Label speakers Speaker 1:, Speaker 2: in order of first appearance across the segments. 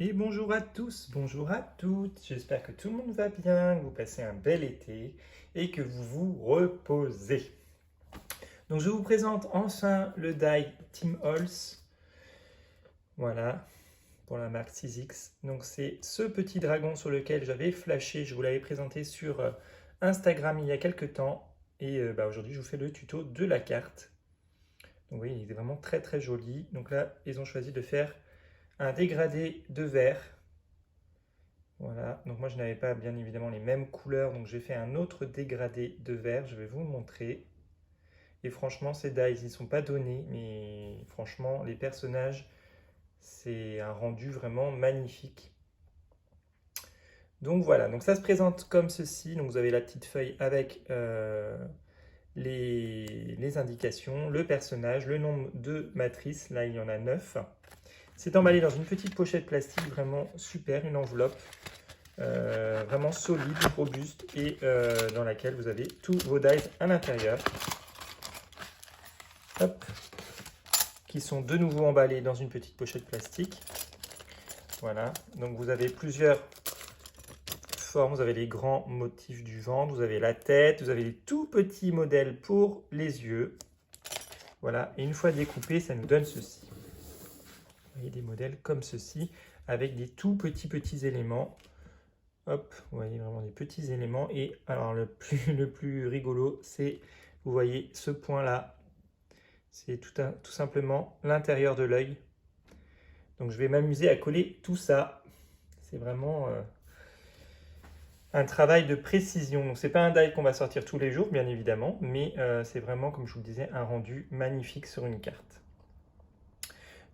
Speaker 1: Et bonjour à tous, bonjour à toutes. J'espère que tout le monde va bien, que vous passez un bel été et que vous vous reposez. Donc je vous présente enfin le die Tim Holtz. Voilà, pour la marque 6X. Donc c'est ce petit dragon sur lequel j'avais flashé, je vous l'avais présenté sur Instagram il y a quelques temps. Et aujourd'hui je vous fais le tuto de la carte. Donc oui, il est vraiment très très joli. Donc là, ils ont choisi de faire un dégradé de vert. Voilà, donc moi je n'avais pas bien évidemment les mêmes couleurs, donc j'ai fait un autre dégradé de vert, je vais vous le montrer. Et franchement, ces dies, ils ne sont pas donnés, mais franchement, les personnages, c'est un rendu vraiment magnifique. Donc voilà, donc ça se présente comme ceci, donc vous avez la petite feuille avec les indications, le personnage, le nombre de matrices, là il y en a 9. C'est emballé dans une petite pochette plastique, vraiment super, une enveloppe. Vraiment solide, robuste et dans laquelle vous avez tous vos dies à l'intérieur. Hop, qui sont de nouveau emballés dans une petite pochette plastique. Voilà, donc vous avez plusieurs formes, vous avez les grands motifs du ventre, vous avez la tête, vous avez les tout petits modèles pour les yeux. Voilà, et une fois découpé, ça nous donne ceci. Vous voyez des modèles comme ceci, avec des tout petits éléments. Hop, vous voyez vraiment des petits éléments. Et alors le plus rigolo, c'est, vous voyez ce point-là, c'est tout simplement l'intérieur de l'œil. Donc je vais m'amuser à coller tout ça. C'est vraiment un travail de précision. Donc c'est pas un die qu'on va sortir tous les jours, bien évidemment, mais c'est vraiment, comme je vous le disais, un rendu magnifique sur une carte.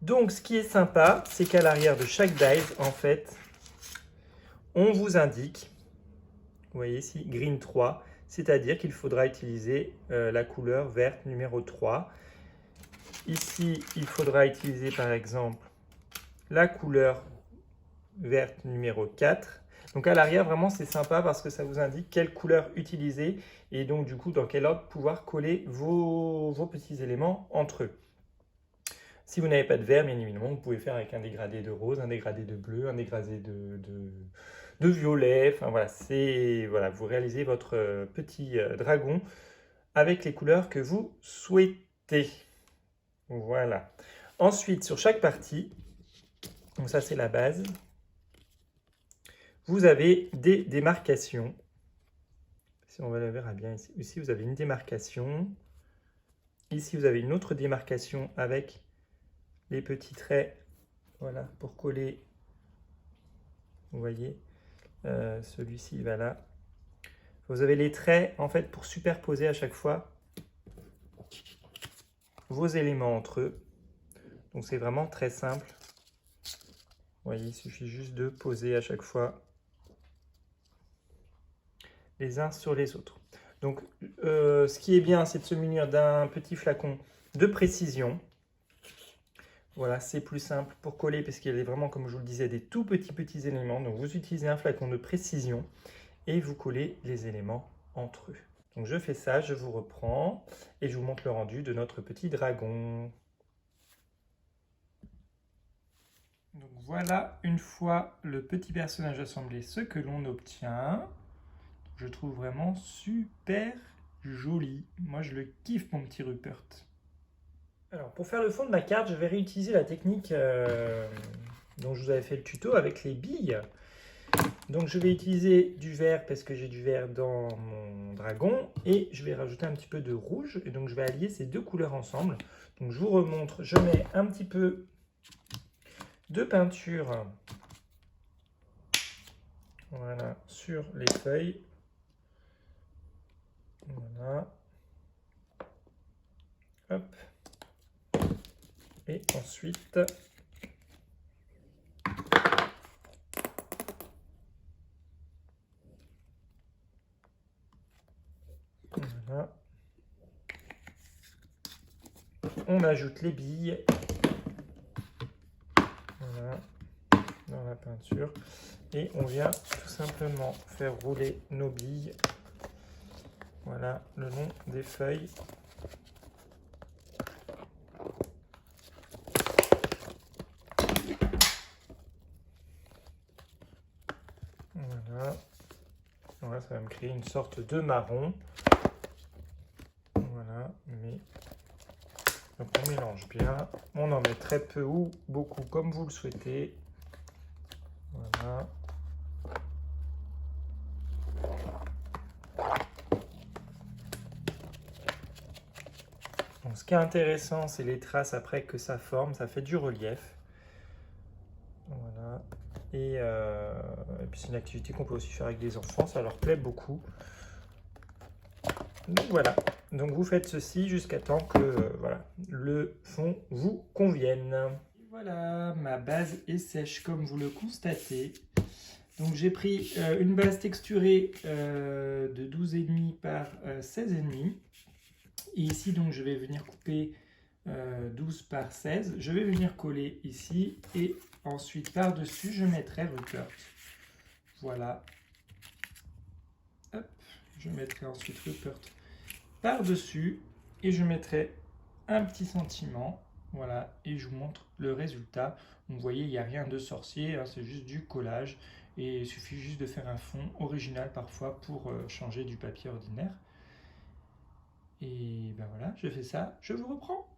Speaker 1: Donc ce qui est sympa, c'est qu'à l'arrière de chaque die, en fait, on vous indique, vous voyez ici, green 3, c'est-à-dire qu'il faudra utiliser la couleur verte numéro 3. Ici, il faudra utiliser par exemple la couleur verte numéro 4. Donc à l'arrière, vraiment, c'est sympa parce que ça vous indique quelle couleur utiliser et donc du coup, dans quel ordre pouvoir coller vos petits éléments entre eux. Si vous n'avez pas de vert, bien évidemment, vous pouvez faire avec un dégradé de rose, un dégradé de bleu, un dégradé de violet. Enfin voilà, voilà, vous réalisez votre petit dragon avec les couleurs que vous souhaitez. Voilà. Ensuite, sur chaque partie, donc ça c'est la base, vous avez des démarcations. Si on va la verra bien ici. Ici, vous avez une démarcation. Ici, vous avez une autre démarcation avec les petits traits, voilà, pour coller. Vous voyez, celui-ci va là. Vous avez les traits, en fait, pour superposer à chaque fois vos éléments entre eux. Donc, c'est vraiment très simple. Vous voyez, il suffit juste de poser à chaque fois les uns sur les autres. Donc, ce qui est bien, c'est de se munir d'un petit flacon de précision. Voilà, c'est plus simple pour coller parce qu'il y a vraiment, comme je vous le disais, des tout petits éléments. Donc, vous utilisez un flacon de précision et vous collez les éléments entre eux. Donc, je fais ça, je vous reprends et je vous montre le rendu de notre petit dragon. Donc, voilà, une fois le petit personnage assemblé, ce que l'on obtient. Je trouve vraiment super joli. Moi, je le kiffe, mon petit Rupert. Alors, pour faire le fond de ma carte, je vais réutiliser la technique dont je vous avais fait le tuto avec les billes. Donc, je vais utiliser du vert parce que j'ai du vert dans mon dragon. Et je vais rajouter un petit peu de rouge. Et donc, je vais allier ces deux couleurs ensemble. Donc, je vous remontre. Je mets un petit peu de peinture, voilà, sur les feuilles. Voilà. Hop. Et ensuite, voilà, on ajoute les billes, voilà, dans la peinture, et on vient tout simplement faire rouler nos billes, voilà, le long des feuilles. Voilà. Voilà, ça va me créer une sorte de marron. Voilà, mais donc on mélange bien. On en met très peu ou beaucoup comme vous le souhaitez. Voilà. Donc, ce qui est intéressant, c'est les traces après que ça forme, ça fait du relief. Voilà. Et puis c'est une activité qu'on peut aussi faire avec des enfants, ça leur plaît beaucoup. Donc voilà, donc vous faites ceci jusqu'à temps que voilà, le fond vous convienne. Et voilà, ma base est sèche comme vous le constatez. Donc j'ai pris une base texturée de 12,5 par 16,5. Et ici donc je vais venir couper 12 par 16. Je vais venir coller ici et ensuite par-dessus je mettrai Rupert. Voilà. Hop, je mettrai ensuite Rupert par-dessus et je mettrai un petit sentiment. Voilà, et je vous montre le résultat. Vous voyez, il n'y a rien de sorcier, hein, c'est juste du collage. Et il suffit juste de faire un fond original parfois pour changer du papier ordinaire. Et ben voilà, je fais ça, je vous reprends.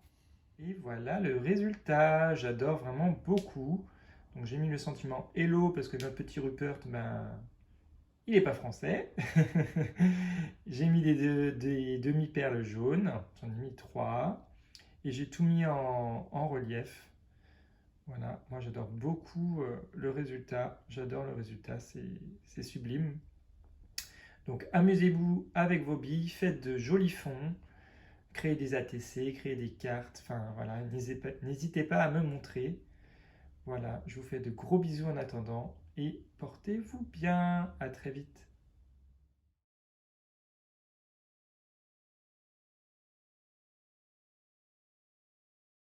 Speaker 1: Et voilà le résultat, j'adore vraiment beaucoup. Donc j'ai mis le sentiment Hello parce que notre petit Rupert, ben, il n'est pas français. J'ai mis des demi-perles jaunes, j'en ai mis 3. Et j'ai tout mis en relief. Voilà, moi j'adore beaucoup le résultat. J'adore le résultat, c'est sublime. Donc amusez-vous avec vos billes, faites de jolis fonds, créez des ATC, créez des cartes. Enfin voilà, n'hésitez pas à me montrer. Voilà, je vous fais de gros bisous en attendant et portez-vous bien. À très vite.